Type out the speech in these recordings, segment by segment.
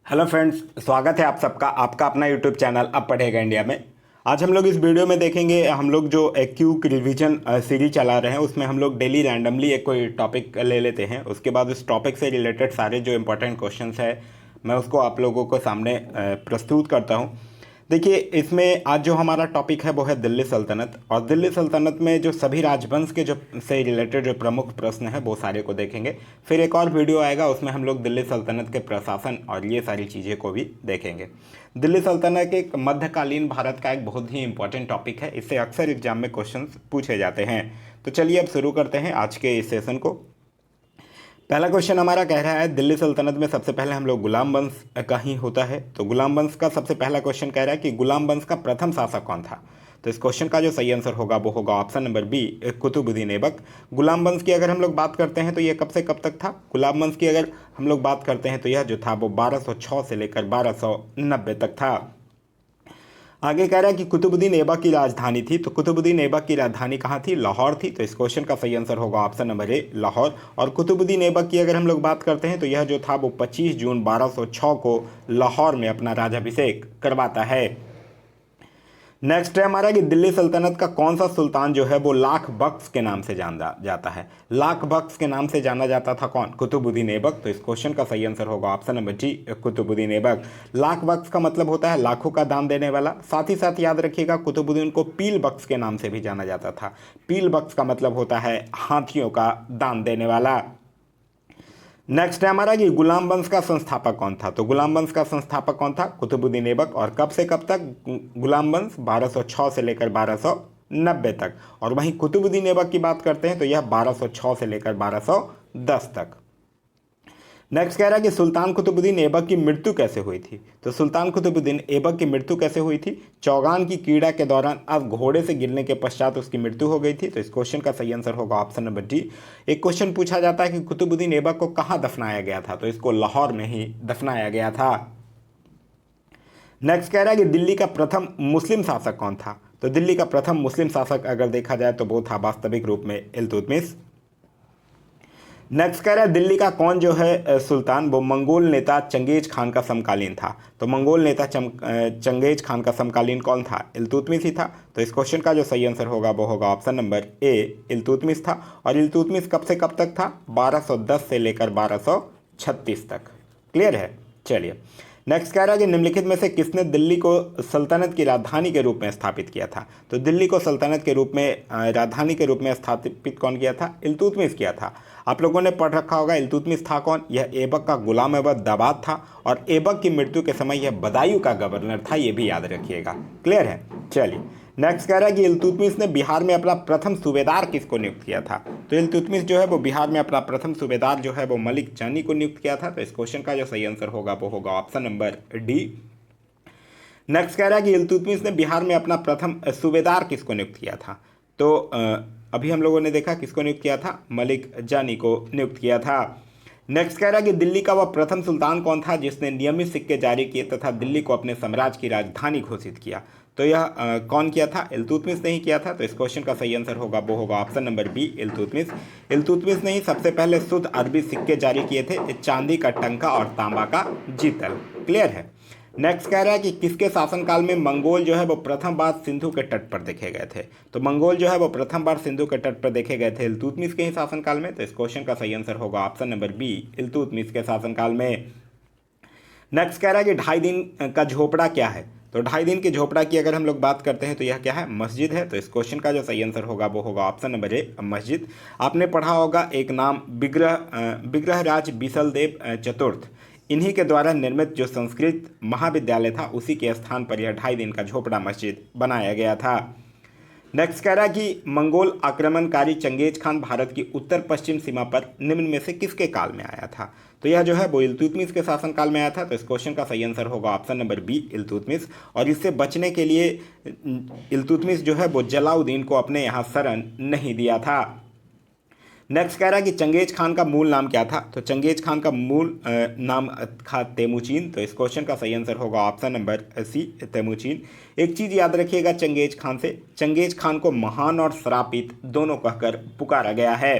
Hello friends, स्वागत है आप सबका आपका अपना यूट्यूब चैनल अब पढ़ेगा इंडिया में। आज हम लोग इस वीडियो में देखेंगे हम लोग जो क्यूक रिवीजन सीरीज चला रहे हैं उसमें हम लोग डेली रैंडमली एक कोई टॉपिक ले लेते हैं। उसके बाद उस टॉपिक से रिलेटेड सारे जो इंपॉर्टेंट क्वेश्चंस है मैं उसको आप लोगों को सामने प्रस्तुत करता हूँ। देखिए, इसमें आज जो हमारा टॉपिक है वो है दिल्ली सल्तनत, और दिल्ली सल्तनत में जो सभी राजवंश के जो से रिलेटेड जो प्रमुख प्रश्न है वो सारे को देखेंगे। फिर एक और वीडियो आएगा उसमें हम लोग दिल्ली सल्तनत के प्रशासन और ये सारी चीज़ें को भी देखेंगे। दिल्ली सल्तनत एक मध्यकालीन भारत का एक बहुत ही इंपॉर्टेंट टॉपिक है, इससे अक्सर एग्जाम में क्वेश्चन पूछे जाते हैं। तो चलिए अब शुरू करते हैं आज के इस सेशन को। पहला क्वेश्चन हमारा कह रहा है दिल्ली सल्तनत में सबसे पहले हम लोग गुलाम वंश का ही होता है। तो गुलाम वंश का सबसे पहला क्वेश्चन कह रहा है कि गुलाम वंश का प्रथम शासक कौन था। तो इस क्वेश्चन का जो सही आंसर होगा वो होगा option number B, Qutubuddin Aibak. गुलाम वंश की अगर हम लोग बात करते हैं तो यह कब से कब तक था। गुलाम वंश की अगर हम लोग बात करते हैं तो यह जो था वो 1206 से लेकर 1290 तक था। आगे कह रहा है कि कुतुबुद्दीन ऐबक की राजधानी थी। तो कुतुबुद्दीन ऐबक की राजधानी कहाँ थी? लाहौर थी। तो इस क्वेश्चन का सही आंसर होगा ऑप्शन नंबर ए, लाहौर। और कुतुबुद्दीन ऐबक की अगर हम लोग बात करते हैं तो यह जो था वो 25 जून 1206 को लाहौर में अपना राजाभिषेक करवाता है। नेक्स्ट है हमारा कि दिल्ली सल्तनत का कौन सा सुल्तान जो है वो लाख बख्श के नाम से जाना जाता है। लाख बख्श के नाम से जाना जाता था कौन? कुतुबुद्दीन ऐबक। तो इस क्वेश्चन का सही आंसर होगा ऑप्शन नंबर जी, कुतुबुद्दीन ऐबक। लाख बख्श का मतलब होता है लाखों का दान देने वाला। साथ ही साथ याद रखिएगा कुतुबुद्दीन को पील बख्श के नाम से भी जाना जाता था। पील बख्श का मतलब होता है हाथियों का दान देने वाला। नेक्स्ट है हमारा कि गुलाम वंश का संस्थापक कौन था। तो गुलाम वंश का संस्थापक कौन था? कुतुबुद्दीन ऐबक। और कब से कब तक गुलाम वंश? 1206 से लेकर 1290 तक। और वहीं कुतुबुद्दीन ऐबक की बात करते हैं तो यह 1206 से लेकर 1210 तक। नेक्स्ट कह रहा है कि सुल्तान कुतुबुद्दीन ऐबक की मृत्यु कैसे हुई थी। तो सुल्तान कुतुबुद्दीन ऐबक की मृत्यु कैसे हुई थी? चौगान की क्रीड़ा के दौरान अब घोड़े से गिरने के पश्चात उसकी मृत्यु हो गई थी। तो इस क्वेश्चन का सही आंसर होगा ऑप्शन नंबर डी। एक क्वेश्चन पूछा जाता है कि कुतुबुद्दीन ऐबक को कहाँ दफनाया गया था। तो इसको लाहौर में ही दफनाया गया था। नेक्स्ट कह रहा है कि दिल्ली का प्रथम मुस्लिम शासक कौन था। तो दिल्ली का प्रथम मुस्लिम शासक अगर देखा जाए तो वो था वास्तविक रूप में इल्तुतमिश। नेक्स्ट कह रहा है दिल्ली का कौन जो है सुल्तान वो मंगोल नेता चंगेज खान का समकालीन था। तो मंगोल नेता चंगेज खान का समकालीन कौन था? इल्तुतमिश ही था। तो इस क्वेश्चन का जो सही आंसर होगा वो होगा ऑप्शन नंबर ए, इल्तुतमिश था। और इल्तुतमिश कब से कब तक था? 1210 से लेकर 1236 तक। क्लियर है? चलिए नेक्स्ट कह रहा है कि निम्नलिखित में से किसने दिल्ली को सल्तनत की राजधानी के रूप में स्थापित किया था। तो दिल्ली को सल्तनत के रूप में राजधानी के रूप में स्थापित कौन किया था? इल्तुतमिश किया था। आप लोगों ने पढ़ रखा होगा इल्तुतमिश था कौन? यह ऐबक का गुलाम दाबाद था। और ऐबक की मृत्यु के समय यह बदायूं का गवर्नर था, ये भी याद रखिएगा। क्लियर है? चलिए नेक्स्ट कह रहा है कि इल्तुतमिश ने बिहार में अपना प्रथम सूबेदार किसको नियुक्त किया था। तो इल्तुतमिश जो है वो बिहार में अपना प्रथम सूबेदार जो है वो मलिक जानी को नियुक्त किया था। तो इस क्वेश्चन का जो सही आंसर होगा वो होगा ऑप्शन नंबर डी। नेक्स्ट कह रहा है कि इल्तुतमिश ने बिहार में अपना प्रथम सूबेदार किसको नियुक्त किया था। तो अभी हम लोगों ने देखा किसको नियुक्त किया था? मलिक जानी को नियुक्त किया था। नेक्स्ट कह रहा है कि दिल्ली का वह प्रथम सुल्तान कौन था जिसने नियमित सिक्के जारी किए तथा दिल्ली को अपने साम्राज्य की राजधानी घोषित किया। तो यह कौन किया था? इल्तुतमिश ने ही किया था। तो इस क्वेश्चन का सही आंसर होगा वो होगा option number B, Iltutmish. Iltutmish ने ही सबसे पहले शुद्ध अरबी सिक्के जारी किए थे, चांदी का टंका और तांबा का जीतल। क्लियर है? नेक्स्ट कह रहा है कि किसके शासनकाल में मंगोल जो है वो प्रथम बार सिंधु के तट पर देखे गए थे। तो मंगोल जो है वो प्रथम बार सिंधु के तट पर देखे गए थे इल्तुतमिश के ही शासनकाल में। तो इस क्वेश्चन का सही आंसर होगा ऑप्शन नंबर बी, इल्तुतमिश के शासनकाल में। नेक्स्ट कह रहा है कि 2.5 दिन का झोपड़ा क्या है। तो 2.5 दिन की झोपड़ा की अगर हम लोग बात करते हैं तो यह क्या है? मस्जिद है। तो इस क्वेश्चन का जो सही आंसर होगा वो होगा ऑप्शन नंबर ए, मस्जिद। आपने पढ़ा होगा एक नाम विग्रहराज बिसलदेव चतुर्थ, इन्हीं के द्वारा निर्मित जो संस्कृत महाविद्यालय था उसी के स्थान पर यह 2.5 दिन का झोपड़ा मस्जिद बनाया गया था। नेक्स्ट कह रहा है कि मंगोल आक्रमणकारी चंगेज खान भारत की उत्तर पश्चिम सीमा पर निम्न में से किसके काल में आया था। तो यह जो है वो इल्तुतमिश के शासनकाल में आया था। तो इस क्वेश्चन का सही आंसर होगा ऑप्शन नंबर बी, इल्तुतमिश। और इससे बचने के लिए इल्तुतमिश जो है वो जलाउद्दीन को अपने यहाँ शरण नहीं दिया था। नेक्स्ट कह रहा है कि चंगेज खान का मूल नाम क्या था। तो चंगेज खान का मूल नाम था तेमुचीन। तो इस क्वेश्चन का सही आंसर होगा ऑप्शन नंबर सी, तेमुचीन। एक चीज़ याद रखिएगा चंगेज खान से, चंगेज खान को महान और श्रापित दोनों कहकर पुकारा गया है।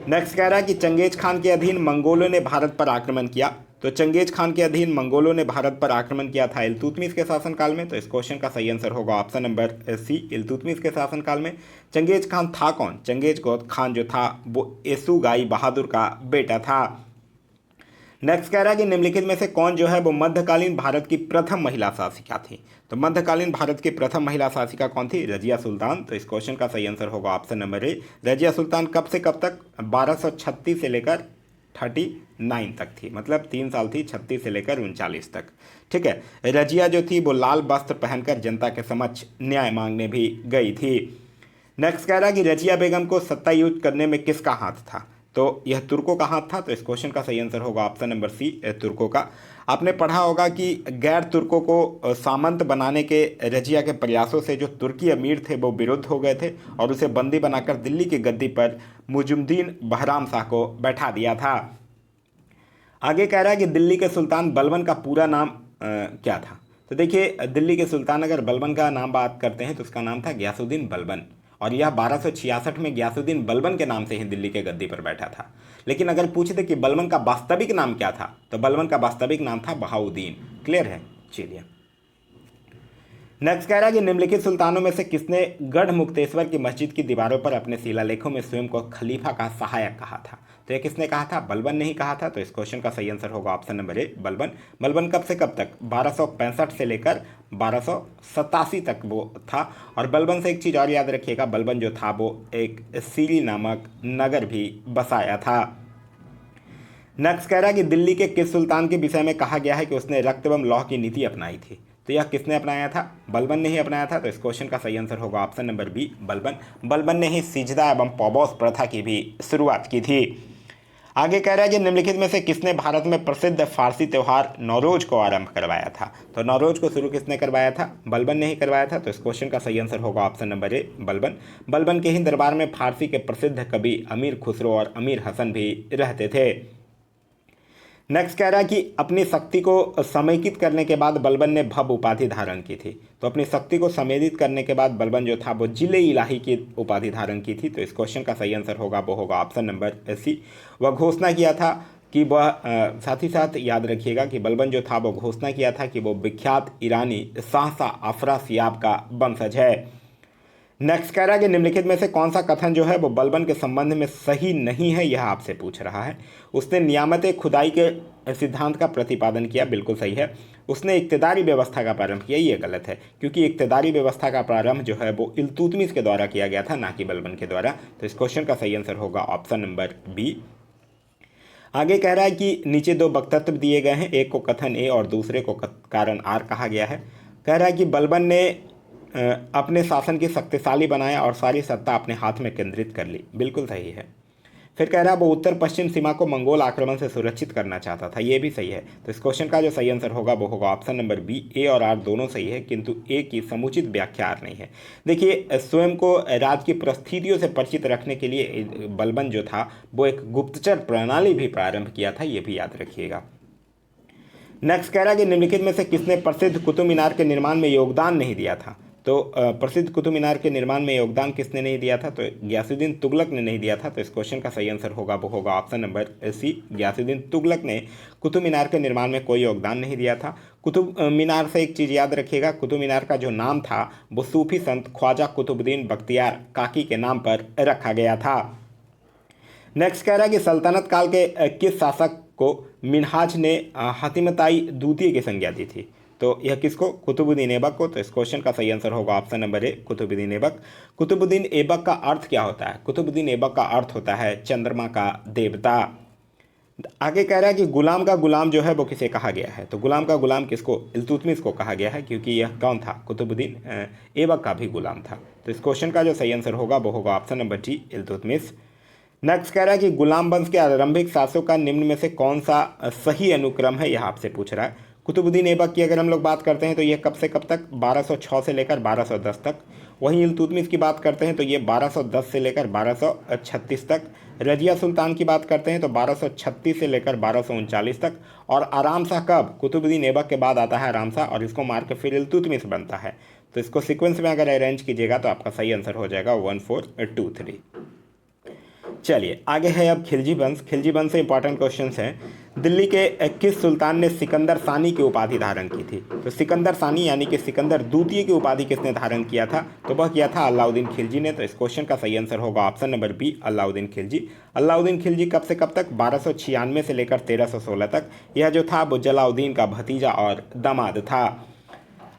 नेक्स्ट कह रहा है कि चंगेज खान के अधीन मंगोलों ने भारत पर आक्रमण किया। तो चंगेज खान के अधीन मंगोलों ने भारत पर आक्रमण किया था इल्तुतमिश के शासनकाल में। तो इस क्वेश्चन का सही आंसर होगा ऑप्शन नंबर सी, इल्तुतमिश के शासनकाल में। चंगेज खान था कौन? चंगेज खान जो था वो येसुगाई बहादुर का बेटा था। नेक्स्ट कह रहा है कि निम्नलिखित में से कौन जो है वो मध्यकालीन भारत की प्रथम महिला शासिका थी? तो मध्यकालीन भारत की प्रथम महिला शासिका कौन थी? रजिया सुल्तान। तो इस क्वेश्चन का सही आंसर होगा ऑप्शन नंबर ए, रजिया सुल्तान। कब से कब तक? 1236 से लेकर 39 तक थी, मतलब 3 साल थी, 36 से लेकर 39 तक। ठीक है, रजिया जो थी वो लाल वस्त्र पहनकर जनता के समक्ष न्याय मांगने भी गई थी। नेक्स्ट कह रहा है कि रजिया बेगम को सत्तायुक्त करने में किसका हाथ था? तो यह तुर्कों का हाथ था। तो इस क्वेश्चन का सही आंसर होगा ऑप्शन नंबर सी, तुर्कों का। आपने पढ़ा होगा कि गैर तुर्कों को सामंत बनाने के रजिया के प्रयासों से जो तुर्की अमीर थे वो विरुद्ध हो गए थे और उसे बंदी बनाकर दिल्ली की गद्दी पर मुजुमुद्दीन बहराम शाह को बैठा दिया था। आगे कह रहा है कि दिल्ली के सुल्तान बलबन का पूरा नाम क्या था? तो देखिए, दिल्ली के सुल्तान अगर बलबन का नाम बात करते हैं तो उसका नाम था गयासुद्दीन बलबन, और यह 1266 में गयासुद्दीन बलबन के नाम से ही दिल्ली के गद्दी पर बैठा था। लेकिन अगर पूछते कि बलबन का वास्तविक नाम क्या था, तो बलबन का वास्तविक नाम था बहाउद्दीन। क्लियर है? चलिए, नेक्स्ट कह रहा है कि निम्नलिखित सुल्तानों में से किसने गढ़ मुक्तेश्वर की मस्जिद की दीवारों पर अपने शिलालेखों में स्वयं को खलीफा का सहायक कहा था? तो यह किसने कहा था? बलबन ने ही कहा था। तो इस क्वेश्चन का सही आंसर होगा ऑप्शन नंबर ए, बलबन। बलबन कब से कब तक? 1265 से लेकर 1287 तक वो था। और बलबन से एक चीज़ और याद रखिएगा, बलबन जो था वो एक सीरी नामक नगर भी बसाया था। नेक्स्ट कह रहा है कि दिल्ली के किस सुल्तान के विषय में कहा गया है कि उसने रक्त एवं लौह की नीति अपनाई थी? तो यह किसने अपनाया था? बलबन ने ही अपनाया था। तो इस क्वेश्चन का सही आंसर होगा option number B, Balban. Balban ने ही सिजदा एवं पौबोस प्रथा की भी शुरुआत की थी। आगे कह रहा है कि निम्नलिखित में से किसने भारत में प्रसिद्ध फारसी त्यौहार नौरोज को आरंभ करवाया था? तो नौरोज को शुरू किसने करवाया था? बलबन ने ही करवाया था। तो इस क्वेश्चन का सही आंसर होगा ऑप्शन नंबर ए, बलबन। बलबन के ही दरबार में फारसी के प्रसिद्ध कवि अमीर खुसरो और अमीर हसन भी रहते थे। नेक्स्ट कह रहा है कि अपनी शक्ति को समेकित करने के बाद बलबन ने भव्य उपाधि धारण की थी। तो अपनी शक्ति को समेकित करने के बाद बलबन जो था वो जिले इलाही की उपाधि धारण की थी। तो इस क्वेश्चन का सही आंसर होगा वो होगा ऑप्शन नंबर सी। वह घोषणा किया था कि वह साथ ही साथ याद रखिएगा कि बलबन जो था वो घोषणा किया था कि वो विख्यात ईरानी शाहशाह अफरासियाब का वंशज है। नेक्स्ट कह रहा है कि निम्नलिखित में से कौन सा कथन जो है वो बलबन के संबंध में सही नहीं है, यह आपसे पूछ रहा है। उसने नियामत खुदाई के सिद्धांत का प्रतिपादन किया, बिल्कुल सही है। उसने इक्तदारी व्यवस्था का प्रारंभ किया, ये गलत है, क्योंकि इक्तदारी व्यवस्था का प्रारंभ जो है वो इल्तुतमिश के द्वारा किया गया था, ना कि बलबन के द्वारा। तो इस क्वेश्चन का सही आंसर होगा ऑप्शन नंबर बी। आगे कह रहा है कि नीचे दो वक्तव्य दिए गए हैं, एक को कथन ए और दूसरे को कारण आर कहा गया है। कह रहा है कि बलबन ने अपने शासन की शक्तिशाली बनाया और सारी सत्ता अपने हाथ में केंद्रित कर ली, बिल्कुल सही है। फिर कह रहा है वो उत्तर पश्चिम सीमा को मंगोल आक्रमण से सुरक्षित करना चाहता था, ये भी सही है। तो इस क्वेश्चन का जो सही आंसर होगा वो होगा ऑप्शन नंबर बी, ए और आर दोनों सही है, किंतु ए की समुचित व्याख्या आर नहीं है। देखिए, स्वयं को राज्य की परिस्थितियों से परिचित रखने के लिए बलबन जो था वो एक गुप्तचर प्रणाली भी प्रारंभ किया था, ये भी याद रखिएगा। नेक्स्ट कह रहा है कि निम्नलिखित में से किसने प्रसिद्ध कुतुब मीनार के निर्माण में योगदान नहीं दिया था? तो प्रसिद्ध कुतुब मीनार के निर्माण में योगदान किसने नहीं दिया था? तो गयासुद्दीन तुगलक ने नहीं दिया था। तो इस क्वेश्चन का सही आंसर होगा वो होगा option number C, Ghiyasuddin Tughlaq ने कुतुब मीनार के निर्माण में कोई योगदान नहीं दिया था। कुतुब मीनार से एक चीज़ याद रखिएगा, कुतुब मीनार का जो नाम था वो सूफी संत ख्वाजा कुतुबुद्दीन बख्तियार काकी के नाम पर रखा गया था। नेक्स्ट कह रहा है कि सल्तनत काल के किस शासक को मिन्हाज ने हतिमताई द्वितीय की संज्ञा दी थी? तो यह किसको? कुतुबुद्दीन ऐबक को। तो इस क्वेश्चन का सही आंसर होगा option number A, Qutubuddin Aibak. Qutubuddin Aibak का अर्थ क्या होता है? कुतुबुद्दीन ऐबक का अर्थ होता है चंद्रमा का देवता। आगे कह रहा है कि गुलाम का गुलाम जो है वो किसे कहा गया है? तो गुलाम का गुलाम किसको? इल्तुतमिश को कहा गया है, क्योंकि यह कौन था? कुतुबुद्दीन ऐबक का भी गुलाम था। तो इस क्वेश्चन का जो सही आंसर होगा वो होगा option number D, Iltutmish. Next कह रहा है कि गुलाम वंश के आरंभिक शासकों का निम्न में से कौन सा सही अनुक्रम है, यह आपसे पूछ रहा है। कुतुबुद्दीन ऐबक की अगर हम लोग बात करते हैं तो ये कब से कब तक? 1206 से लेकर 1210 तक। वहीं इल्तुतमिश की बात करते हैं तो ये 1210 से लेकर 1236 तक। रजिया सुल्तान की बात करते हैं तो 1236 से लेकर 1239 तक। और आराम शाह कब? कुतुबुद्दीन ऐबक के बाद आता है आराम शाह, और इसको मार के फिर इल्तुतमिश बनता है। तो इसको सीक्वेंस में अगर अरेंज कीजिएगा तो आपका सही आंसर हो जाएगा 1423। चलिए आगे है अब खिलजी वंश। खिलजी वंश से इंपॉर्टेंट क्वेश्चंस हैं। दिल्ली के किस सुल्तान ने सिकंदर सानी की उपाधि धारण की थी? तो सिकंदर सानी यानी कि सिकंदर द्वितीय की उपाधि किसने धारण किया था? तो वह किया था अलाउद्दीन खिलजी ने। तो इस क्वेश्चन का सही आंसर होगा option number B, Alauddin Khilji. Alauddin Khilji कब से कब तक? 1296 से लेकर 1316 तक। यह जो था वो जलाउद्दीन का भतीजा और दामाद था।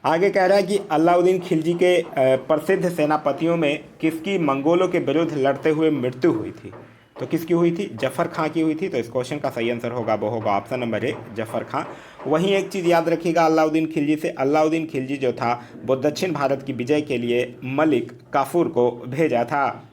आगे कह रहा है कि अलाउद्दीन खिलजी के प्रसिद्ध सेनापतियों में किसकी मंगोलों के विरुद्ध लड़ते हुए मृत्यु हुई थी? तो किसकी हुई थी? जफर खां की हुई थी। तो इस क्वेश्चन का सही आंसर होगा वो होगा ऑप्शन नंबर ए, जफर खां। वहीं एक चीज़ याद रखिएगा अलाउद्दीन खिलजी से, अलाउद्दीन खिलजी जो था वो दक्षिण भारत की विजय के लिए मलिक काफूर को भेजा था।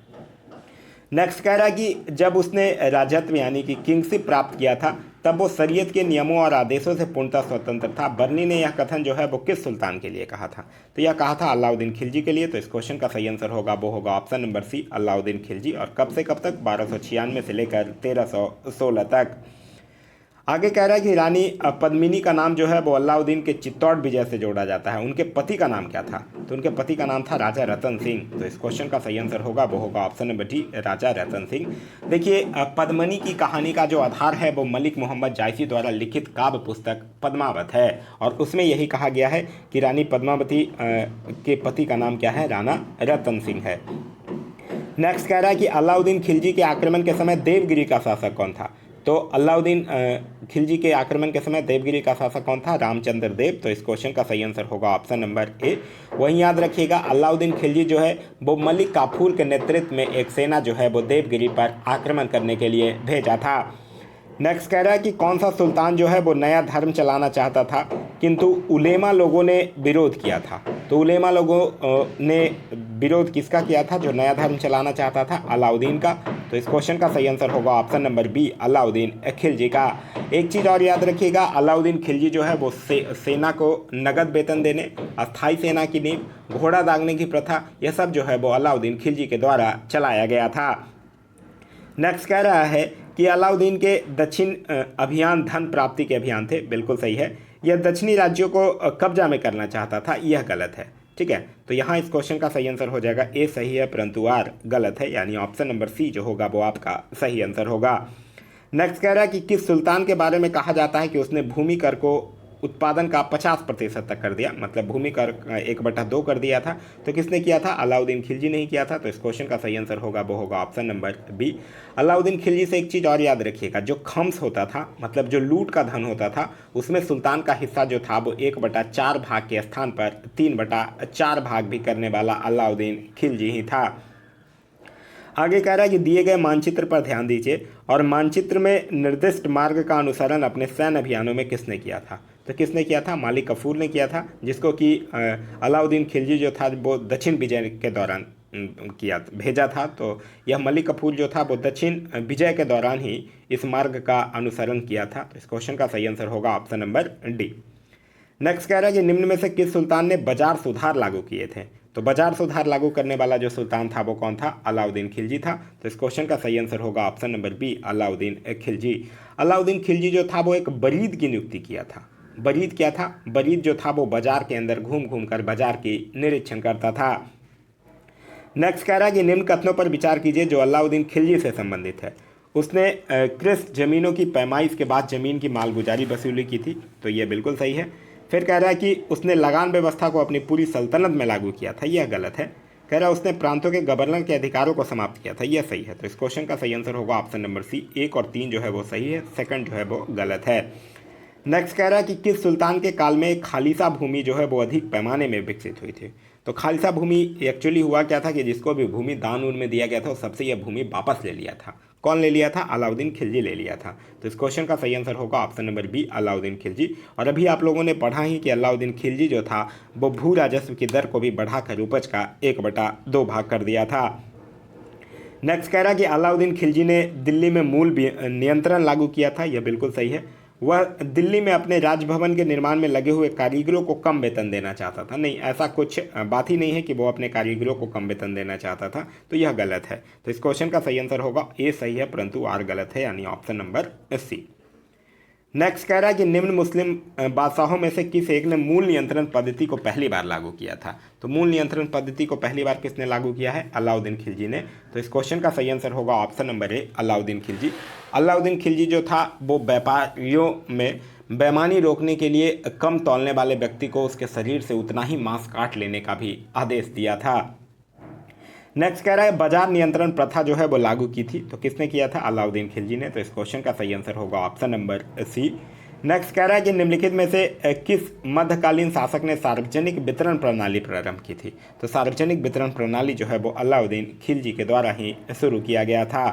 नेक्स्ट कह रहा है कि जब उसने राजत्व यानी कि किंगशिप प्राप्त किया था तब वो शरीयत के नियमों और आदेशों से पूर्णतः स्वतंत्र था। बर्नी ने यह कथन जो है वो किस सुल्तान के लिए कहा था? तो यह कहा था अलाउद्दीन खिलजी के लिए। तो इस क्वेश्चन का सही आंसर होगा वो होगा option number C, Alauddin Khilji. और कब से कब तक? 1296 से लेकर 1316 तक। आगे कह रहा है कि रानी पद्मिनी का नाम जो है वो अलाउद्दीन के चित्तौड़ विजय से जोड़ा जाता है। उनके पति का नाम क्या था? तो उनके पति का नाम था राजा रतन सिंह। तो इस क्वेश्चन का सही आंसर होगा वो होगा ऑप्शन नंबर डी, राजा रतन सिंह। देखिए पद्मिनी की कहानी का जो आधार है वो मलिक मोहम्मद जायसी द्वारा लिखित काव्य पुस्तक पद्मावत है। और उसमें यही कहा गया है कि रानी पद्मावती के पति का नाम क्या है? राणा रतन सिंह है। नेक्स्ट कह रहा है कि अलाउद्दीन खिलजी के आक्रमण के समय देवगिरी का शासक कौन था? तो अलाउद्दीन खिलजी के आक्रमण के समय देवगिरी का शासक कौन था? रामचंद्र देव। तो इस क्वेश्चन का सही आंसर होगा ऑप्शन नंबर ए। वहीं याद रखिएगा अलाउद्दीन खिलजी जो है वो मलिक काफूर के नेतृत्व में एक सेना जो है वो देवगिरी पर आक्रमण करने के लिए भेजा था। नेक्स्ट कह रहा है कि कौन सा सुल्तान जो है वो नया धर्म चलाना चाहता था किंतु उलेमा लोगों ने विरोध किया था? तो उलेमा लोगों ने विरोध किसका किया था जो नया धर्म चलाना चाहता था? अलाउद्दीन का। तो इस क्वेश्चन का सही आंसर होगा option number B, Alauddin Khilji का। एक चीज़ और याद रखिएगा अलाउद्दीन खिलजी जो है वो सेना को नगद वेतन देने, अस्थायी सेना की नींव, घोड़ा दागने की प्रथा, यह सब जो है वो अलाउद्दीन खिलजी के द्वारा चलाया गया था। नेक्स्ट कह रहा है कि अलाउद्दीन के दक्षिण अभियान धन प्राप्ति के अभियान थे। बिल्कुल सही है। यह दक्षिणी राज्यों को कब्जा में करना चाहता था, यह गलत है। ठीक है, तो यहाँ इस क्वेश्चन का सही आंसर हो जाएगा ए सही है परंतु आर गलत है, यानी ऑप्शन नंबर सी जो होगा वो आपका सही आंसर होगा। नेक्स्ट कह रहा है कि किस सुल्तान के बारे में कहा जाता है कि उसने भूमि कर को उत्पादन का 50% तक कर दिया, मतलब भूमि कर 1/2 कर दिया था। तो किसने किया था? अलाउद्दीन खिलजी ने ही किया था। तो इस क्वेश्चन का सही आंसर होगा वो होगा option number B. Alauddin Khilji से एक चीज़ और याद रखिएगा, जो खम्स होता था मतलब जो लूट का धन होता था उसमें सुल्तान का हिस्सा जो था वो 1/4 भाग के स्थान पर 3/4 भाग भी करने वाला अलाउद्दीन खिलजी ही था। आगे कह रहा है कि दिए गए मानचित्र पर ध्यान दीजिए और मानचित्र में निर्दिष्ट मार्ग का अनुसरण अपने सैन्य अभियानों में किसने किया था? तो किसने किया था? मलिक काफूर ने किया था, जिसको कि अलाउद्दीन खिलजी जो था वो दक्षिण विजय के दौरान भेजा था। तो यह मलिक काफूर जो था वो दक्षिण विजय के दौरान ही इस मार्ग का अनुसरण किया था। तो इस क्वेश्चन का सही आंसर होगा ऑप्शन नंबर डी। नेक्स्ट कह रहा है कि निम्न में से किस सुल्तान ने बाजार सुधार लागू किए थे? तो बाजार सुधार लागू करने वाला जो सुल्तान था वो कौन था? अलाउद्दीन खिलजी था। तो इस क्वेश्चन का सही आंसर होगा option number B, Alauddin Khilji. Alauddin Khilji जो था वो एक बरीद की नियुक्ति किया था। बरीद क्या था? बरीद जो था वो बाजार के अंदर घूम घूम कर बाजार की निरीक्षण करता था। नेक्स्ट कह रहा है कि निम्न कथनों पर विचार कीजिए जो अलाउद्दीन खिलजी से संबंधित है। उसने कृष्ण जमीनों की पैमाइश के बाद जमीन की मालगुजारी वसूली की थी। तो ये बिल्कुल सही है। फिर कह रहा है कि उसने लगान व्यवस्था को अपनी पूरी सल्तनत में लागू किया था, यह गलत है। कह रहा है उसने प्रांतों के गवर्नर के अधिकारों को समाप्त किया था, यह सही है। तो इस क्वेश्चन का सही आंसर होगा ऑप्शन नंबर सी, 1 और 3 जो है वो सही है, सेकंड जो है वो गलत है। नेक्स्ट कह रहा है कि किस सुल्तान के काल में खालिसा भूमि जो है वो अधिक पैमाने में विकसित हुई थी? तो खालिसा भूमि एक्चुअली हुआ क्या था कि जिसको भी भूमि दान उन में दिया गया था सबसे यह भूमि वापस ले लिया था। कौन ले लिया था? अलाउद्दीन खिलजी ले लिया था। तो इस क्वेश्चन का सही आंसर होगा option number B, Alauddin Khilji. और अभी आप लोगों ने पढ़ा ही कि अलाउद्दीन खिलजी जो था वो भू राजस्व की दर को भी बढ़ाकर उपज का 1/2 भाग कर दिया था। नेक्स्ट कह रहा है कि अलाउद्दीन खिलजी ने दिल्ली में मूल नियंत्रण लागू किया था, यह बिल्कुल सही है। वह दिल्ली में अपने राजभवन के निर्माण में लगे हुए कारीगरों को कम वेतन देना चाहता था। नहीं, ऐसा कुछ बात ही नहीं है कि वो अपने कारीगरों को कम वेतन देना चाहता था, तो यह गलत है। तो इस क्वेश्चन का सही आंसर होगा ए सही है परंतु आर गलत है, यानी ऑप्शन नंबर सी। नेक्स्ट कह रहा है कि निम्न मुस्लिम बादशाहों में से किस एक ने मूल नियंत्रण पद्धति को पहली बार लागू किया था। तो मूल नियंत्रण पद्धति को पहली बार किसने लागू किया है? अलाउद्दीन खिलजी ने। तो इस क्वेश्चन का सही आंसर होगा ऑप्शन नंबर ए, अलाउद्दीन खिलजी। अलाउद्दीन खिलजी जो था वो व्यापारियों में बेईमानी रोकने के लिए कम तौलने वाले व्यक्ति को उसके शरीर से उतना ही मांस काट लेने का भी आदेश दिया था। नेक्स्ट कह रहा है बाजार नियंत्रण प्रथा जो है वो लागू की थी। तो किसने किया था? अलाउद्दीन खिलजी ने। तो इस क्वेश्चन का सही आंसर होगा ऑप्शन नंबर सी। नेक्स्ट कह रहा है कि निम्नलिखित में से किस मध्यकालीन शासक ने सार्वजनिक वितरण प्रणाली प्रारंभ की थी। तो सार्वजनिक वितरण प्रणाली जो है वो अलाउद्दीन खिलजी के द्वारा ही शुरू किया गया था।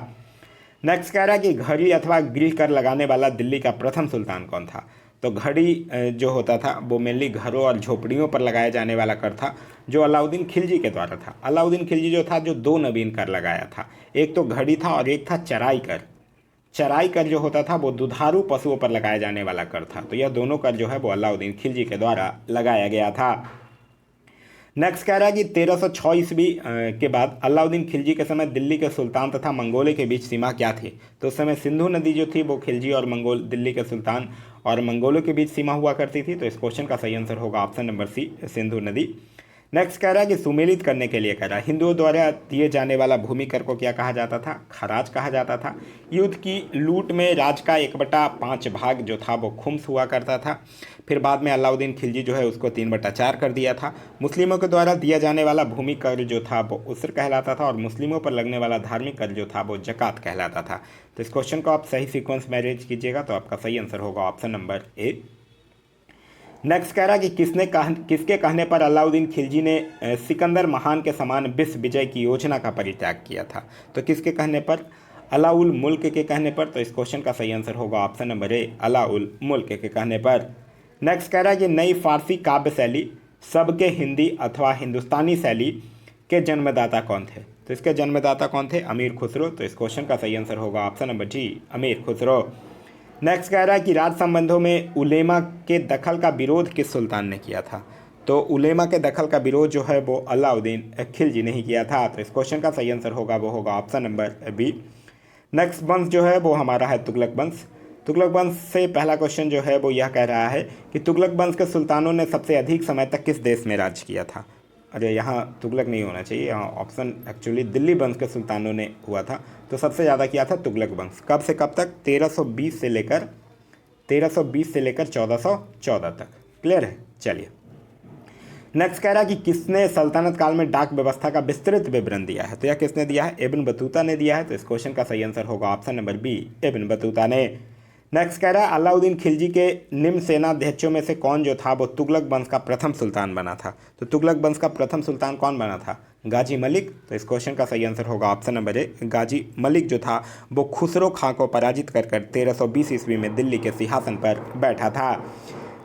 नेक्स्ट कह रहा है कि घड़ी अथवा गृह कर लगाने वाला दिल्ली का प्रथम सुल्तान कौन था। तो घड़ी जो होता था वो मेनली घरों और झोपड़ियों पर लगाया जाने वाला कर था, जो अलाउद्दीन खिलजी के द्वारा था। अलाउद्दीन खिलजी जो था जो दो नवीन कर लगाया था, एक तो घड़ी था और एक था चराई कर। चराई कर जो होता था वो दुधारू पशुओं पर लगाया जाने वाला कर था। तो यह दोनों कर जो है वो अलाउद्दीन खिलजी के द्वारा लगाया गया था। नेक्स्ट कह रहा है कि 1306 ईस्वी के बाद अलाउद्दीन खिलजी के समय दिल्ली के सुल्तान तथा मंगोलों के बीच सीमा क्या थी। तो उस समय सिंधु नदी जो थी वो खिलजी और मंगोल, दिल्ली के सुल्तान और मंगोलों के बीच सीमा हुआ करती थी। तो इस क्वेश्चन का सही आंसर होगा ऑप्शन नंबर सी, सिंधु नदी। नेक्स्ट कह रहा है कि सुमेलित करने के लिए कह रहा है हिंदुओं द्वारा दिए जाने वाला भूमि कर को क्या कहा जाता था? खराज कहा जाता था। युद्ध की लूट में राज का 1/5 भाग जो था वो खुम्स हुआ करता था। फिर बाद में अलाउद्दीन खिलजी जो है उसको 3/4 कर दिया था। मुस्लिमों के द्वारा दिया जाने वाला भूमि कर जो था वो उसर कहलाता था और मुस्लिमों पर लगने वाला धार्मिक कर जो था वो जकात कहलाता था। तो इस क्वेश्चन को आप सही सीक्वेंस में अरेंज कीजिएगा तो आपका सही आंसर होगा ऑप्शन नंबर ए। नेक्स्ट कह रहा कि किसके कहने पर अलाउद्दीन खिलजी ने सिकंदर महान के समान विश्व विजय की योजना का परित्याग किया था। तो किसके कहने पर? अलाउल मुल्क के कहने पर। तो इस क्वेश्चन का सही आंसर होगा ऑप्शन नंबर ए, अलाउल मुल्क के कहने पर। नेक्स्ट कह रहा है कि नई फारसी काव्य शैली सबके हिंदी अथवा हिंदुस्तानी शैली के जन्मदाता कौन थे। तो इसके जन्मदाता कौन थे? अमीर खुसरो। तो इस क्वेश्चन का सही आंसर होगा ऑप्शन नंबर जी, अमीर खुसरो। नेक्स्ट कह रहा है कि राज संबंधों में उलेमा के दखल का विरोध किस सुल्तान ने किया था। तो उलेमा के दखल का विरोध जो है वो अलाउद्दीन खिलजी ने ही किया था। तो इस क्वेश्चन का सही आंसर होगा वो होगा ऑप्शन नंबर बी। नेक्स्ट वंश जो है वो हमारा है तुगलक वंश। तुगलक वंश से पहला क्वेश्चन जो है वो यह कह रहा है कि तुगलक वंश के सुल्तानों ने सबसे अधिक समय तक किस देश में राज किया था। अरे यहाँ तुगलक नहीं होना चाहिए, यहाँ ऑप्शन एक्चुअली दिल्ली वंश के सुल्तानों ने हुआ था। तो सबसे ज़्यादा किया था तुगलक वंश। कब से कब तक? 1320 से लेकर 1414 तक। क्लियर है? चलिए नेक्स्ट कह रहा है कि किसने सल्तनत काल में डाक व्यवस्था का विस्तृत विवरण दिया है। तो यह किसने दिया है? इब्न बतूता ने दिया है। तो इस क्वेश्चन का सही आंसर होगा option number B, Ibn Battuta ने। नेक्स्ट कह रहा है अलाउद्दीन खिलजी के निम्न सेनाध्यक्षों में से कौन जो था वो तुगलक वंश का प्रथम सुल्तान बना था। तो तुगलक वंश का प्रथम सुल्तान कौन बना था? गाजी मलिक। तो इस क्वेश्चन का सही आंसर होगा ऑप्शन नंबर ए, गाजी मलिक जो था वो खुसरो खां को पराजित कर 1320 ईस्वी में दिल्ली के सिंहासन पर बैठा था।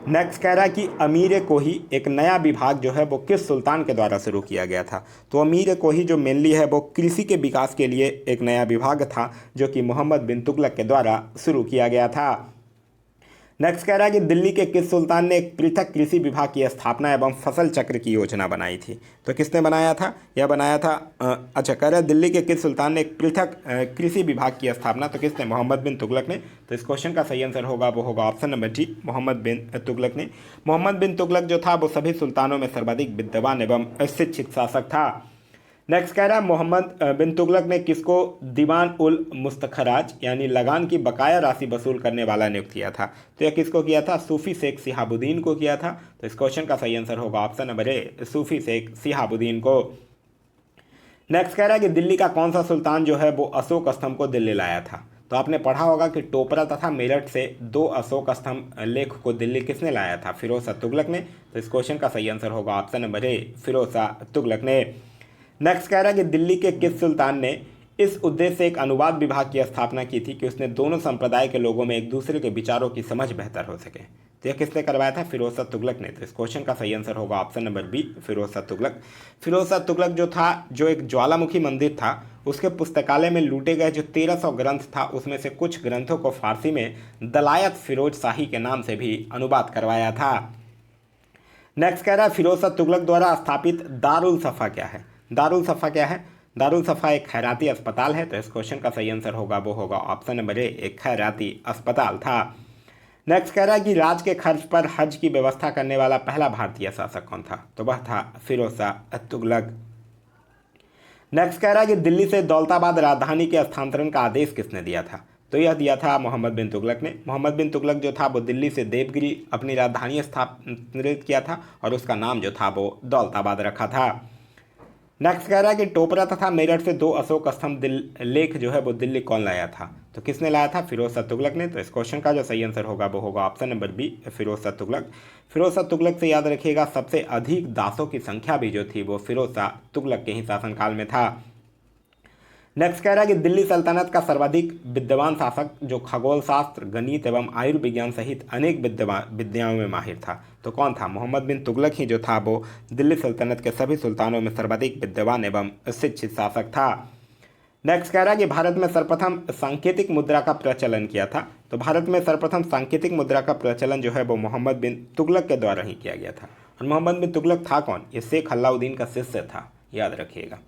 नेक्स्ट कह रहा है कि अमीर कोही एक नया विभाग जो है वो किस सुल्तान के द्वारा शुरू किया गया था। तो अमीर कोही जो मेनली है वो कृषि के विकास के लिए एक नया विभाग था जो कि मोहम्मद बिन तुगलक के द्वारा शुरू किया गया था। नेक्स्ट कह रहा है कि दिल्ली के किस सुल्तान ने एक पृथक कृषि विभाग की स्थापना एवं फसल चक्र की योजना बनाई थी। तो किसने बनाया था? यह बनाया था अच्छा कह रहा है दिल्ली के किस सुल्तान ने एक पृथक कृषि विभाग की स्थापना। तो किसने? मोहम्मद बिन तुगलक ने। तो इस क्वेश्चन का सही आंसर होगा वो होगा ऑप्शन नंबर जी, मोहम्मद बिन तुगलक ने। मोहम्मद बिन तुगलक जो था वो सभी सुल्तानों में सर्वाधिक विद्वान एवं शिक्षित शासक था। नेक्स्ट कह रहा है मोहम्मद बिन तुगलक ने किसको दीवान उल मुस्तखराज यानी लगान की बकाया राशि वसूल करने वाला नियुक्त किया था। तो यह किसको किया था? सूफी शेख सिहाबुद्दीन को किया था। तो इस क्वेश्चन का सही आंसर होगा ऑप्शन नंबर ए, सूफी शेख सिहाबुद्दीन को। नेक्स्ट कह रहा है कि दिल्ली का कौन सा सुल्तान जो है वो अशोक स्तंभ को दिल्ली लाया था। तो आपने पढ़ा होगा कि टोपरा तथा मेरठ से 2 अशोक स्तंभ लेख को दिल्ली किसने लाया था? फिरोज शाह तुगलक ने। तो इस क्वेश्चन का सही आंसर होगा option number A, Firoz Shah Tughlaq ने। नेक्स्ट कह रहा है कि दिल्ली के किस सुल्तान ने इस उद्देश्य से एक अनुवाद विभाग की स्थापना की थी कि उसने दोनों संप्रदाय के लोगों में एक दूसरे के विचारों की समझ बेहतर हो सके। तो यह किसने करवाया था? फिरोज शाह तुगलक ने। तो इस क्वेश्चन का सही आंसर होगा option number B, Firoz Shah Tughlaq. Firoz Shah Tughlaq जो था जो एक ज्वालामुखी मंदिर था उसके पुस्तकालय में लूटे गए जो 1300 ग्रंथ था उसमें से कुछ ग्रंथों को फारसी में दलायत फिरोज शाही के नाम से भी अनुवाद करवाया था। नेक्स्ट कह रहा है फिरोज शाह तुगलक द्वारा स्थापित दारुल सफ़ा क्या है। दारुल सफ़ा क्या है? दारुल सफ़ा एक खैराती अस्पताल है। तो इस क्वेश्चन का सही आंसर होगा वो होगा ऑप्शन नंबर ए, एक खैराती अस्पताल था। नेक्स्ट कह रहा है कि राज्य के खर्च पर हज की व्यवस्था करने वाला पहला भारतीय शासक कौन था? तो वह था फिरोज शाह तुगलक। नेक्स्ट कह रहा है कि दिल्ली से दौलताबाद राजधानी के स्थानांतरण का आदेश किसने दिया था? तो यह दिया था मोहम्मद बिन तुगलक ने। मोहम्मद बिन तुगलक जो था वो दिल्ली से देवगिरी अपनी राजधानी स्थानांतरित किया था और उसका नाम जो था वो दौलताबाद रखा था। नेक्स्ट कह रहा है कि टोपरा तथा मेरठ से 2 अशोक स्तंभ लेख जो है वो दिल्ली कौन लाया था? तो किसने लाया था? फिरोज शाह तुगलक ने। तो इस क्वेश्चन का जो सही आंसर होगा वो होगा option number B, Firoz Shah Tughlaq. Firoz Shah Tughlaq से याद रखिएगा सबसे अधिक दासों की संख्या भी जो थी वो फिरोज शाह तुगलक के ही शासनकाल में था। नेक्स्ट कह रहा है कि दिल्ली सल्तनत का सर्वाधिक विद्वान शासक जो खगोल शास्त्र, गणित एवं आयुर्विज्ञान सहित अनेक विद्याओं में माहिर था, तो कौन था? मोहम्मद बिन तुगलक ही जो था वो दिल्ली सल्तनत के सभी सुल्तानों में सर्वाधिक विद्वान एवं शिक्षित शासक था। नेक्स्ट कह रहा है कि भारत में सर्वप्रथम सांकेतिक मुद्रा का प्रचलन किया था। तो भारत में सर्वप्रथम सांकेतिक मुद्रा का प्रचलन जो है वो मोहम्मद बिन तुगलक के द्वारा ही किया गया था। और मोहम्मद बिन तुगलक था कौन? ये शेख अलाउद्दीन का शिष्य था, याद रखिएगा।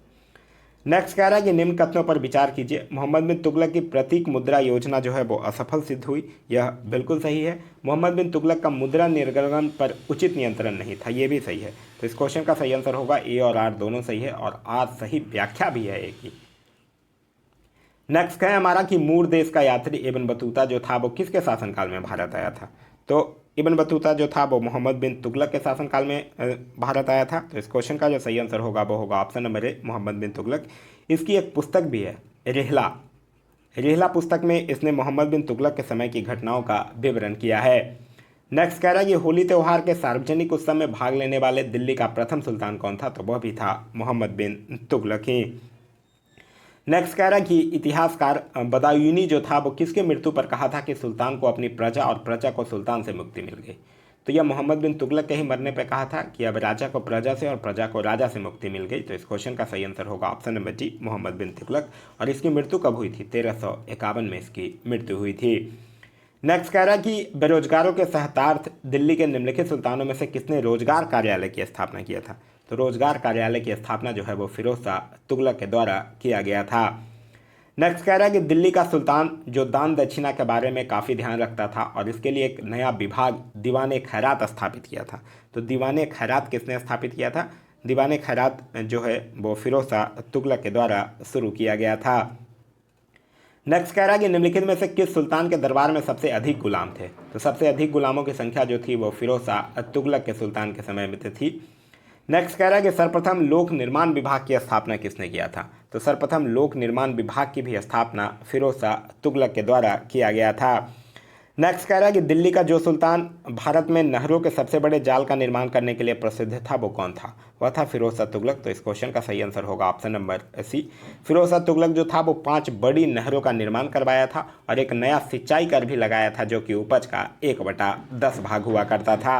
नेक्स्ट कह रहा है कि निम्न कथनों पर विचार कीजिए। मोहम्मद बिन तुगलक की प्रतीक मुद्रा योजना जो है वो असफल सिद्ध हुई। यह बिल्कुल सही है। मोहम्मद बिन तुगलक का मुद्रा निर्गमन पर उचित नियंत्रण नहीं था, ये भी सही है। तो इस क्वेश्चन का सही आंसर होगा ए और आर दोनों सही है और आर सही व्याख्या भी है एक ही। नेक्स्ट है हमारा कि मूर देश का यात्री इब्न बतूता जो था वो किसके शासनकाल में भारत आया था? तो इब्न बतूता जो था वो मोहम्मद बिन तुगलक के शासनकाल में भारत आया था। तो इस क्वेश्चन का जो सही आंसर होगा वो होगा ऑप्शन नंबर ए, मोहम्मद बिन तुगलक। इसकी एक पुस्तक भी है, रिहला। रिहला पुस्तक में इसने मोहम्मद बिन तुगलक के समय की घटनाओं का विवरण किया है। नेक्स्ट कह रहा है कि होली त्यौहार के सार्वजनिक उत्सव में भाग लेने वाले दिल्ली का प्रथम सुल्तान कौन था? तो वह भी था मोहम्मद बिन तुगलक ही। नेक्स्ट कह रहा है कि इतिहासकार बदायूनी जो था वो किसके मृत्यु पर कहा था कि सुल्तान को अपनी प्रजा और प्रजा को सुल्तान से मुक्ति मिल गई? तो यह मोहम्मद बिन तुगलक के ही मरने पर कहा था कि अब राजा को प्रजा से और प्रजा को राजा से मुक्ति मिल गई। तो इस क्वेश्चन का सही आंसर होगा ऑप्शन नंबर डी, मोहम्मद बिन तुगलक। और इसकी मृत्यु कब हुई थी? 1351 में इसकी मृत्यु हुई थी। नेक्स्ट कह रहा है कि बेरोजगारों के सहतार्थ दिल्ली के निम्नलिखित सुल्तानों में से किसने रोजगार कार्यालय की स्थापना किया था? तो रोजगार कार्यालय की स्थापना जो है वो फिरोज शाह तुगलक के द्वारा किया गया था। नेक्स्ट कह रहा है कि दिल्ली का सुल्तान जो दान दक्षिणा के बारे में काफ़ी ध्यान रखता था और इसके लिए एक नया विभाग दीवान खैरात स्थापित किया था। तो दीवान खैरात किसने स्थापित किया था? दीवान खैरात जो है वो फिरोज शाह तुगलक के द्वारा शुरू किया गया था। नेक्स्ट कह रहा है कि निम्नलिखित में से किस सुल्तान के दरबार में सबसे अधिक गुलाम थे? तो सबसे अधिक गुलामों की संख्या जो थी वो फिरोज शाह तुगलक के सुल्तान के समय में थी। नेक्स्ट कह रहा है कि सर्वप्रथम लोक निर्माण विभाग की स्थापना किसने किया था? तो सर्वप्रथम लोक निर्माण विभाग की भी स्थापना फिरोज शाह तुगलक के द्वारा किया गया था। नेक्स्ट कह रहा है कि दिल्ली का जो सुल्तान भारत में नहरों के सबसे बड़े जाल का निर्माण करने के लिए प्रसिद्ध था वो कौन था? वह था फिरोज शाह तुगलक। तो इस क्वेश्चन का सही आंसर होगा option number C, Firoz Shah Tughlaq जो था वो 5 बड़ी नहरों का निर्माण करवाया था और एक नया सिंचाई कर भी लगाया था जो कि उपज का 1/10 भाग हुआ करता था।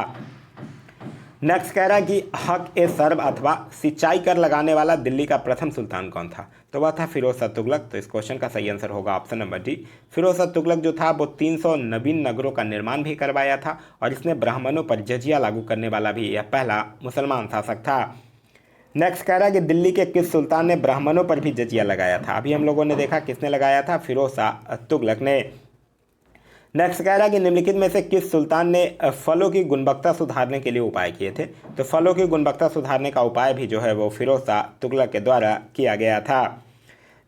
नेक्स्ट कह रहा है कि हक ए सर्व अथवा सिंचाई कर लगाने वाला दिल्ली का प्रथम सुल्तान कौन था? तो वह था फिरोज शाह तुगलक। तो इस क्वेश्चन का सही आंसर होगा option number D, Firoz Shah Tughlaq जो था वो 300 नवीन नगरों का निर्माण भी करवाया था और इसने ब्राह्मणों पर जजिया लागू करने वाला भी यह पहला मुसलमान शासक था। नेक्स्ट कह रहा है कि दिल्ली के किस सुल्तान ने ब्राह्मणों पर भी जजिया लगाया था? अभी हम लोगों ने देखा किसने लगाया था, फिरोज शाह तुगलक ने। नेक्स्ट कह रहा है कि निम्नलिखित में से किस सुल्तान ने फलों की गुणवत्ता सुधारने के लिए उपाय किए थे? तो फलों की गुणवत्ता सुधारने का उपाय भी जो है वो फिरोज शाह तुगलक के द्वारा किया गया था।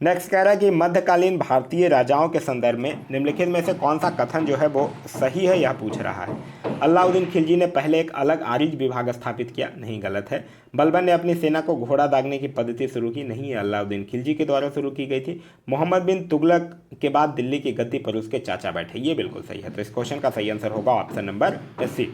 नेक्स्ट कह रहा है कि मध्यकालीन भारतीय राजाओं के संदर्भ में निम्नलिखित में से कौन सा कथन जो है वो सही है, यह पूछ रहा है। अलाउद्दीन खिलजी ने पहले एक अलग आरिज विभाग स्थापित किया, नहीं, गलत है। बलबन ने अपनी सेना को घोड़ा दागने की पद्धति शुरू की, नहीं, अलाउद्दीन खिलजी के द्वारा शुरू की गई थी। मोहम्मद बिन तुगलक के बाद दिल्ली की गद्दी पर उसके चाचा बैठे, ये बिल्कुल सही है। तो इस क्वेश्चन का सही आंसर होगा ऑप्शन नंबर सी।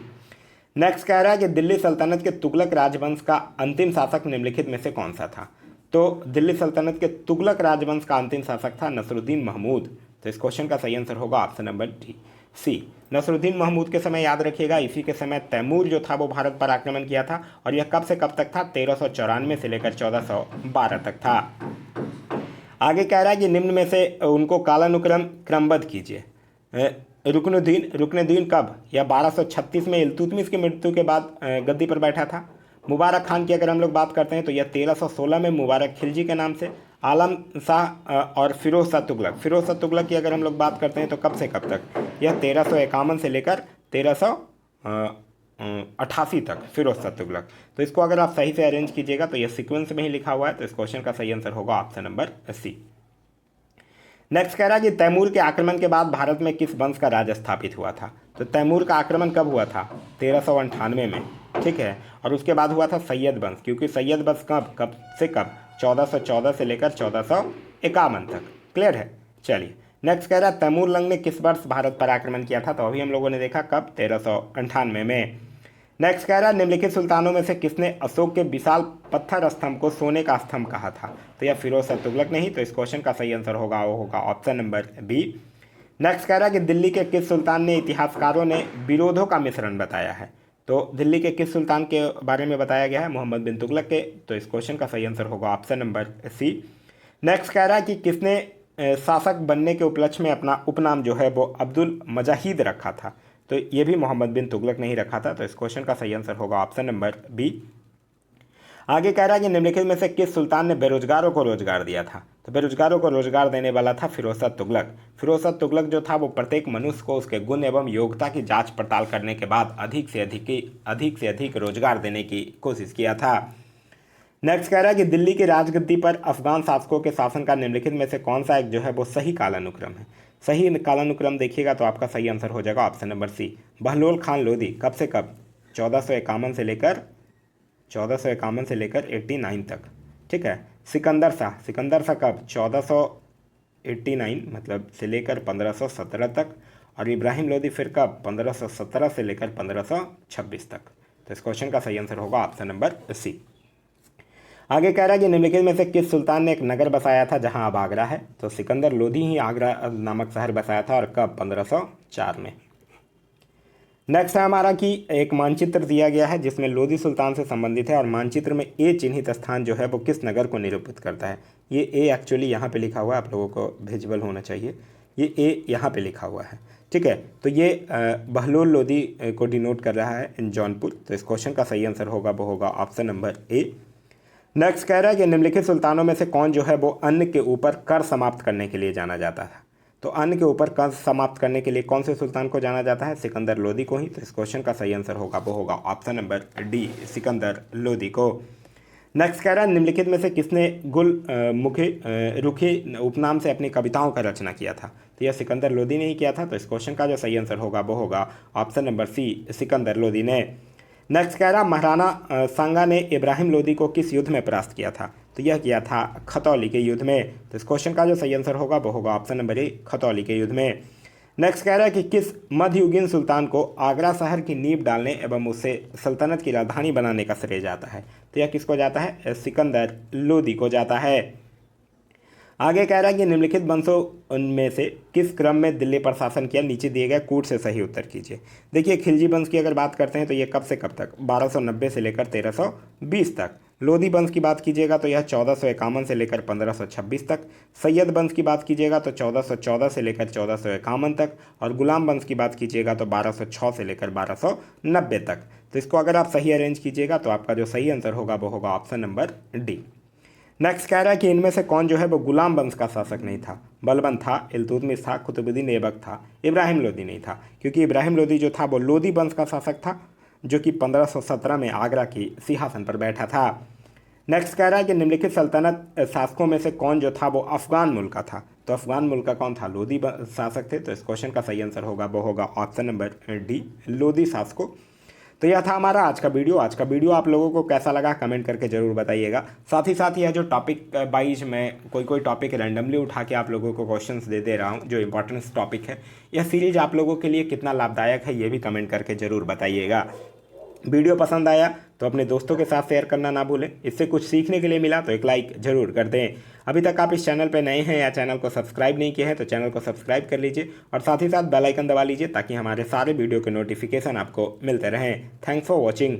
नेक्स्ट कह रहा है कि दिल्ली सल्तनत के तुगलक राजवंश का अंतिम शासक निम्नलिखित में से कौन सा था? तो दिल्ली सल्तनत के तुगलक राजवंश का अंतिम शासक था नसरुद्दीन महमूद। तो इस क्वेश्चन का सही आंसर होगा ऑप्शन नंबर डी, सी। नसरुद्दीन महमूद के समय याद रखिएगा, इसी के समय तैमूर जो था वो भारत पर आक्रमण किया था और यह कब से कब तक था? 1394 से लेकर 1412 तक था। आगे कह रहा है कि निम्न में से उनको कालानुक्रम क्रमबद्ध कीजिए। रुकनुद्दीन कब? यह 1236 में इल्तुतमिश की मृत्यु के बाद गद्दी पर बैठा था। मुबारक खान की अगर हम लोग बात करते हैं तो यह 1316 में मुबारक खिलजी के नाम से आलम शाह और फिरोज शाह तुगलक। फिरोज शाह तुगलक की अगर हम लोग बात करते हैं तो कब से कब तक, यह 1351 से लेकर 1388 तक फिरोज शाह तुगलक। तो इसको अगर आप सही से अरेंज कीजिएगा तो यह सीक्वेंस में ही लिखा हुआ है, तो इस क्वेश्चन का सही आंसर होगा ऑप्शन नंबर सी। नेक्स्ट कह रहा है कि तैमूर के आक्रमण के बाद भारत में किस वंश का राज स्थापित हुआ था। तो तैमूर का आक्रमण कब हुआ था, 1398 में, ठीक है। और उसके बाद हुआ था सैयद वंश, क्योंकि सैयद वंश कब कब से कब, 1414 से लेकर 1451 तक। क्लियर है। चलिए नेक्स्ट कह रहा है तैमूर लंग ने किस वर्ष भारत पर आक्रमण किया था। तो अभी हम लोगों ने देखा कब, 1398 में। नेक्स्ट कह रहा है निम्नलिखित सुल्तानों में से किसने अशोक के विशाल पत्थर स्तंभ को सोने का स्तंभ कहा था। तो यह फिरोज शाह तुगलक नहीं, तो इस क्वेश्चन का सही आंसर होगा वो होगा ऑप्शन नंबर बी। नेक्स्ट कह रहा है कि दिल्ली के किस सुल्तान ने इतिहासकारों ने विरोधों का मिश्रण बताया है। तो दिल्ली के किस सुल्तान के बारे में बताया गया है, मोहम्मद बिन तुगलक के। तो इस क्वेश्चन का सही आंसर होगा ऑप्शन नंबर सी। नेक्स्ट कह रहा है कि किसने शासक बनने के उपलक्ष्य में अपना उपनाम जो है वो अब्दुल मजाहिद रखा था। तो ये भी मोहम्मद बिन तुगलक ने ही रखा था, तो इस क्वेश्चन का सही आंसर होगा ऑप्शन नंबर बी। आगे कह रहा है कि निम्नलिखित में से किस सुल्तान ने बेरोजगारों को रोजगार दिया था। तो बेरोजगारों को रोजगार देने वाला था फिरोज शाह तुगलक। फिरोज शाह तुगलक जो था वो प्रत्येक मनुष्य को उसके गुण एवं योग्यता की जांच पड़ताल करने के बाद अधिक से अधिक रोजगार देने की कोशिश किया था। नेक्स्ट कह रहा है कि दिल्ली की राजगद्दी पर अफगान शासकों के शासन का निम्नलिखित में से कौन सा एक जो है वो सही कालानुक्रम है। सही कालानुक्रम देखिएगा तो आपका सही आंसर हो जाएगा option number C, Bahlol Khan Lodi. कब से कब, 1451 से लेकर 89 तक, ठीक है। सिकंदर शाह कब, 1489 मतलब से लेकर 1517 तक। और इब्राहिम लोदी फिर कब, 1517 से लेकर 1526 तक। तो इस क्वेश्चन का सही आंसर होगा ऑप्शन नंबर सी। आगे कह रहा है कि निम्नलिखित में से किस सुल्तान ने एक नगर बसाया था जहां अब आगरा है। तो सिकंदर लोदी ही आगरा नामक शहर बसाया था, और कब, 1504 में। नेक्स्ट है हमारा कि एक मानचित्र दिया गया है जिसमें लोदी सुल्तान से संबंधित है, और मानचित्र में ए चिन्हित स्थान जो है वो किस नगर को निरूपित करता है। ये ए एक्चुअली यहाँ पे लिखा हुआ है, आप लोगों को विजिबल होना चाहिए। ये ए यहाँ पे लिखा हुआ है, ठीक है। तो ये बहलोल लोदी को डिनोट कर रहा है इन जौनपुर। तो इस क्वेश्चन का सही आंसर होगा वो होगा ऑप्शन नंबर ए। नेक्स्ट कह रहा है कि निम्नलिखित सुल्तानों में से कौन जो है वो अन्न के ऊपर कर समाप्त करने के लिए जाना जाता था। तो अन्न के ऊपर कर समाप्त करने के लिए कौन से सुल्तान को जाना जाता है, सिकंदर लोदी को ही। तो इस क्वेश्चन का सही आंसर होगा वो होगा option number D, Sikandar Lodi को। नेक्स्ट कह रहा है निम्नलिखित में से किसने रुखी उपनाम से अपनी कविताओं का रचना किया था। तो यह सिकंदर लोदी ने ही किया था। तो इस क्वेश्चन का जो सही आंसर होगा वो होगा option number C, Sikandar Lodi ने। नेक्स्ट कह रहा महाराणा सांगा ने इब्राहिम लोदी को किस युद्ध में परास्त किया था। तो यह किया था खतौली के युद्ध में। तो इस क्वेश्चन का जो सही आंसर होगा वो होगा ऑप्शन नंबर ए, खतौली के युद्ध में। नेक्स्ट कह रहा है कि किस मध्ययुगीन सुल्तान को आगरा शहर की नींव डालने एवं उसे सल्तनत की राजधानी बनाने का श्रेय जाता है। तो यह किसको जाता है, सिकंदर लोदी को जाता है। आगे कह रहा है कि निम्नलिखित वंशों में से किस क्रम में दिल्ली पर शासन किया, नीचे दिए गए कूट से सही उत्तर कीजिए। देखिए खिलजी वंश की अगर बात करते हैं तो ये कब से कब तक, 1290 से लेकर 1320 तक। लोदी वंश की बात कीजिएगा तो यह 1451 से लेकर 1526 तक। सैयद वंश की बात कीजिएगा तो 1414 से लेकर 1451 तक। और गुलाम वंश की बात कीजिएगा तो 1206 से लेकर 1290 तक। तो इसको अगर आप सही अरेंज कीजिएगा तो आपका जो सही आंसर होगा वो होगा ऑप्शन नंबर डी। नेक्स्ट कह रहा है कि इनमें से कौन जो है वो गुलाम वंश का शासक नहीं था। बलबन था, इल्तुतमिश था, कुतुबुद्दीन ऐबक था, इब्राहिम लोदी नहीं था। क्योंकि इब्राहिम लोदी जो था वो लोदी वंश का शासक था, जो कि 1517 में आगरा की सिंहासन पर बैठा था। नेक्स्ट कह रहा है कि निम्नलिखित सल्तनत शासकों में से कौन जो था वो अफगान मुल्क का था। तो अफगान मुल्क का कौन था, लोदी शासक थे। तो इस क्वेश्चन का सही आंसर होगा वो होगा ऑप्शन नंबर डी, लोदी शासकों। तो यह था हमारा आज का वीडियो आप लोगों को कैसा लगा कमेंट करके ज़रूर बताइएगा। साथ ही यह जो टॉपिक वाइज मैं कोई टॉपिक रैंडमली उठा के आप लोगों को क्वेश्चंस दे रहा हूँ जो इंपॉर्टेंस टॉपिक है, यह सीरीज आप लोगों के लिए कितना लाभदायक है ये भी कमेंट करके ज़रूर बताइएगा। वीडियो पसंद आया तो अपने दोस्तों के साथ शेयर करना ना भूलें। इससे कुछ सीखने के लिए मिला तो एक लाइक ज़रूर कर दें। अभी तक आप इस चैनल पर नए हैं या चैनल को सब्सक्राइब नहीं किए हैं तो चैनल को सब्सक्राइब कर लीजिए और साथ ही साथ बेल आइकन दबा लीजिए ताकि हमारे सारे वीडियो के नोटिफिकेशन आपको मिलते रहें। Thanks for watching.